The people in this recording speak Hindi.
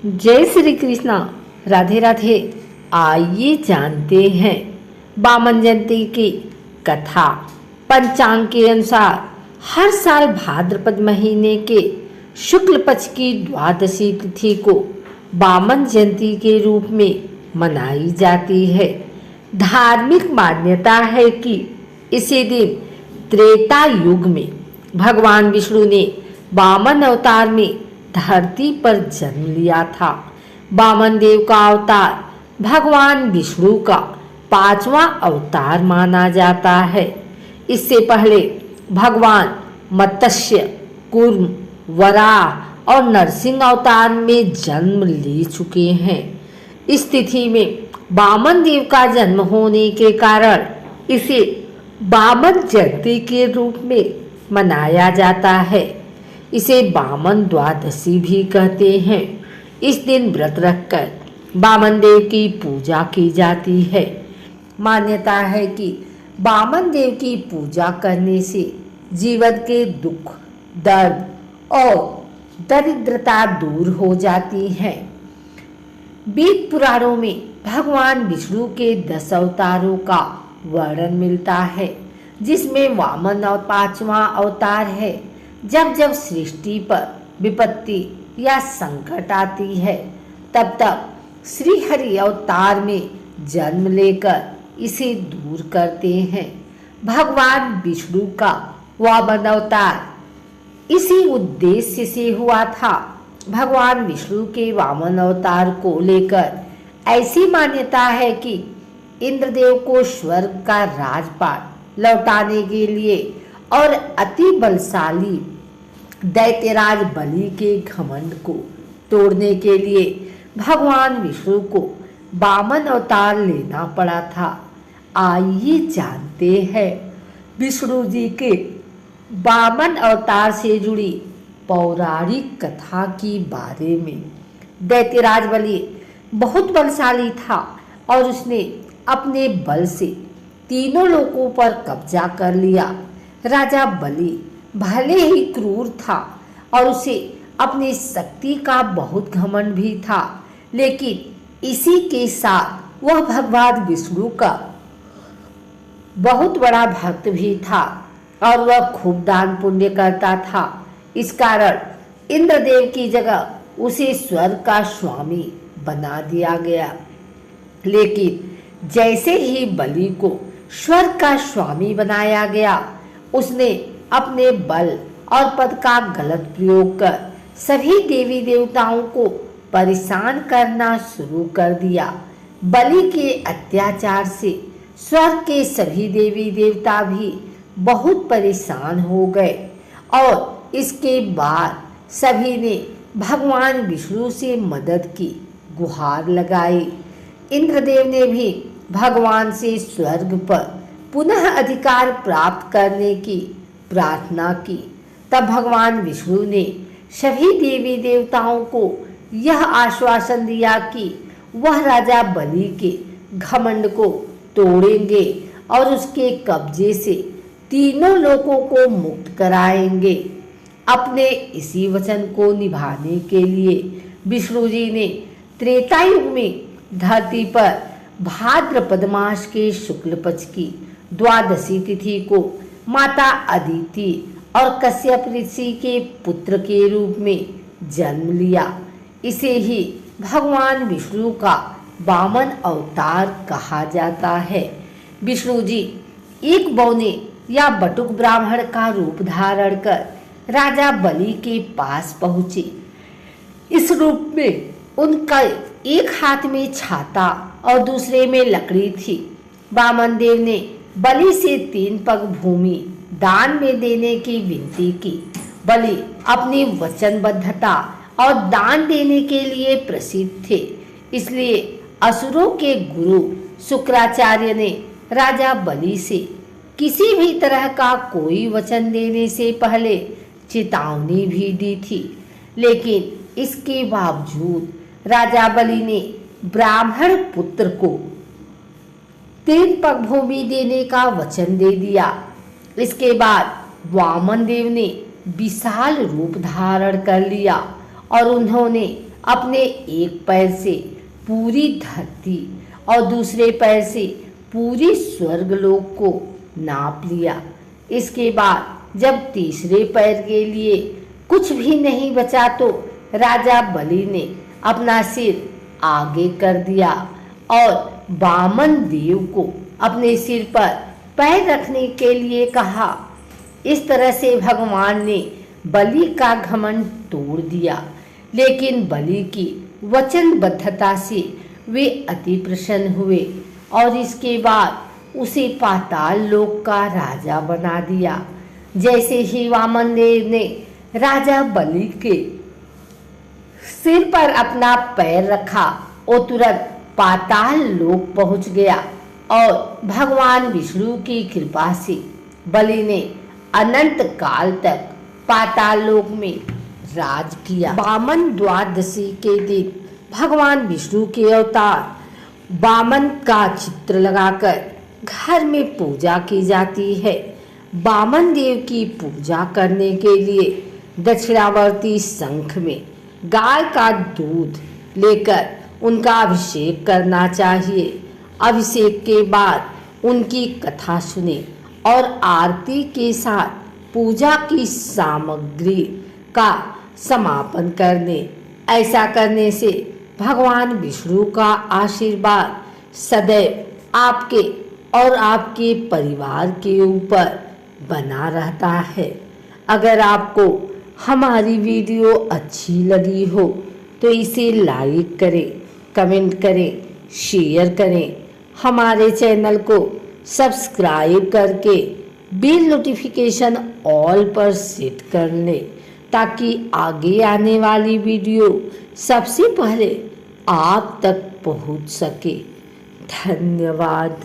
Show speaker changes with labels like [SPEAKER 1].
[SPEAKER 1] जय श्री कृष्णा। राधे राधे। आइए जानते हैं वामन जयंती की कथा। पंचांग के अनुसार हर साल भाद्रपद महीने के शुक्ल पक्ष की द्वादशी तिथि को वामन जयंती के रूप में मनाई जाती है। धार्मिक मान्यता है कि इसी दिन त्रेता युग में भगवान विष्णु ने वामन अवतार में धरती पर जन्म लिया था। वामन देव का अवतार भगवान विष्णु का 5वां अवतार माना जाता है। इससे पहले भगवान मत्स्य, कूर्म, वराह और नरसिंह अवतार में जन्म ले चुके हैं। इस तिथि में वामन देव का जन्म होने के कारण इसे वामन जयंती के रूप में मनाया जाता है। इसे वामन द्वादशी भी कहते हैं। इस दिन व्रत रखकर वामन देव की पूजा की जाती है। मान्यता है कि वामन देव की पूजा करने से जीवन के दुख, दर्द और दरिद्रता दूर हो जाती है। वेद पुराणों में भगवान विष्णु के 10 अवतारों का वर्णन मिलता है, जिसमें वामन 5वां अवतार है। जब जब सृष्टि पर विपत्ति या संकट आती है, तब तब श्री हरि अवतार में जन्म लेकर इसे दूर करते हैं। भगवान विष्णु का वामन अवतार इसी उद्देश्य से हुआ था। भगवान विष्णु के वामन अवतार को लेकर ऐसी मान्यता है कि इंद्रदेव को स्वर्ग का राजपाट लौटाने के लिए और अति बलशाली दैत्यराज बलि के घमंड को तोड़ने के लिए भगवान विष्णु को वामन अवतार लेना पड़ा था। आइए जानते हैं विष्णु जी के वामन अवतार से जुड़ी पौराणिक कथा के बारे में। दैत्यराज बलि बहुत बलशाली था और उसने अपने बल से तीनों लोकों पर कब्जा कर लिया। राजा बलि भले ही क्रूर था और उसे अपनी शक्ति का बहुत घमंड भी था, लेकिन इसी के साथ वह भगवान विष्णु का बहुत बड़ा भक्त भी था और वह खूब दान पुण्य करता था। इस कारण इंद्रदेव की जगह उसे स्वर्ग का स्वामी बना दिया गया। लेकिन जैसे ही बलि को स्वर्ग का स्वामी बनाया गया, उसने अपने बल और पद का गलत प्रयोग कर सभी देवी देवताओं को परेशान करना शुरू कर दिया। बलि के अत्याचार से स्वर्ग के सभी देवी देवता भी बहुत परेशान हो गए और इसके बाद सभी ने भगवान विष्णु से मदद की गुहार लगाई। इंद्रदेव ने भी भगवान से स्वर्ग पर पुनः अधिकार प्राप्त करने की प्रार्थना की। तब भगवान विष्णु ने सभी देवी देवताओं को यह आश्वासन दिया कि वह राजा बलि के घमंड को तोड़ेंगे और उसके कब्जे से तीनों लोकों को मुक्त कराएंगे। अपने इसी वचन को निभाने के लिए विष्णु जी ने त्रेता युग में धरती पर भाद्रपद मास के शुक्ल पक्ष की द्वादशी तिथि को माता अदिति और कश्यप ऋषि के पुत्र के रूप में जन्म लिया। इसे ही भगवान विष्णु का वामन अवतार कहा जाता है। विष्णु जी एक बौने या बटुक ब्राह्मण का रूप धारण कर राजा बलि के पास पहुँचे। इस रूप में उनका एक हाथ में छाता और दूसरे में लकड़ी थी। वामन देव ने बलि से 3 पग भूमि दान में देने की विनती की। बलि अपनी वचनबद्धता और दान देने के लिए प्रसिद्ध थे, इसलिए असुरों के गुरु शुक्राचार्य ने राजा बलि से किसी भी तरह का कोई वचन देने से पहले चेतावनी भी दी थी। लेकिन इसके बावजूद राजा बलि ने ब्राह्मण पुत्र को 3 पग भूमि देने का वचन दे दिया। इसके बाद वामन देव ने विशाल रूप धारण कर लिया और उन्होंने अपने एक पैर से पूरी धरती और दूसरे पैर से पूरी स्वर्गलोक को नाप लिया। इसके बाद जब तीसरे पैर के लिए कुछ भी नहीं बचा तो राजा बलि ने अपना सिर आगे कर दिया और वामन देव को अपने सिर पर पैर रखने के लिए कहा। इस तरह से भगवान ने बलि का घमंड तोड़ दिया, लेकिन बलि की वचनबद्धता से वे अति प्रसन्न हुए और इसके बाद उसे पाताल लोक का राजा बना दिया। जैसे ही वामन देव ने राजा बलि के सिर पर अपना पैर रखा, वो तुरंत पाताल लोक पहुंच गया और भगवान विष्णु की कृपा से बलि ने अनंत काल तक पाताल लोक में राज किया। वामन द्वादशी के दिन भगवान विष्णु के अवतार वामन का चित्र लगाकर घर में पूजा की जाती है। वामन देव की पूजा करने के लिए दक्षिणावर्ती शंख में गाय का दूध लेकर उनका अभिषेक करना चाहिए। अभिषेक के बाद उनकी कथा सुने और आरती के साथ पूजा की सामग्री का समापन करने। ऐसा करने से भगवान विष्णु का आशीर्वाद सदैव आपके और आपके परिवार के ऊपर बना रहता है। अगर आपको हमारी वीडियो अच्छी लगी हो तो इसे लाइक करें, कमेंट करें, शेयर करें। हमारे चैनल को सब्सक्राइब करके बेल नोटिफिकेशन ऑल पर सेट कर लें ताकि आगे आने वाली वीडियो सबसे पहले आप तक पहुंच सके। धन्यवाद।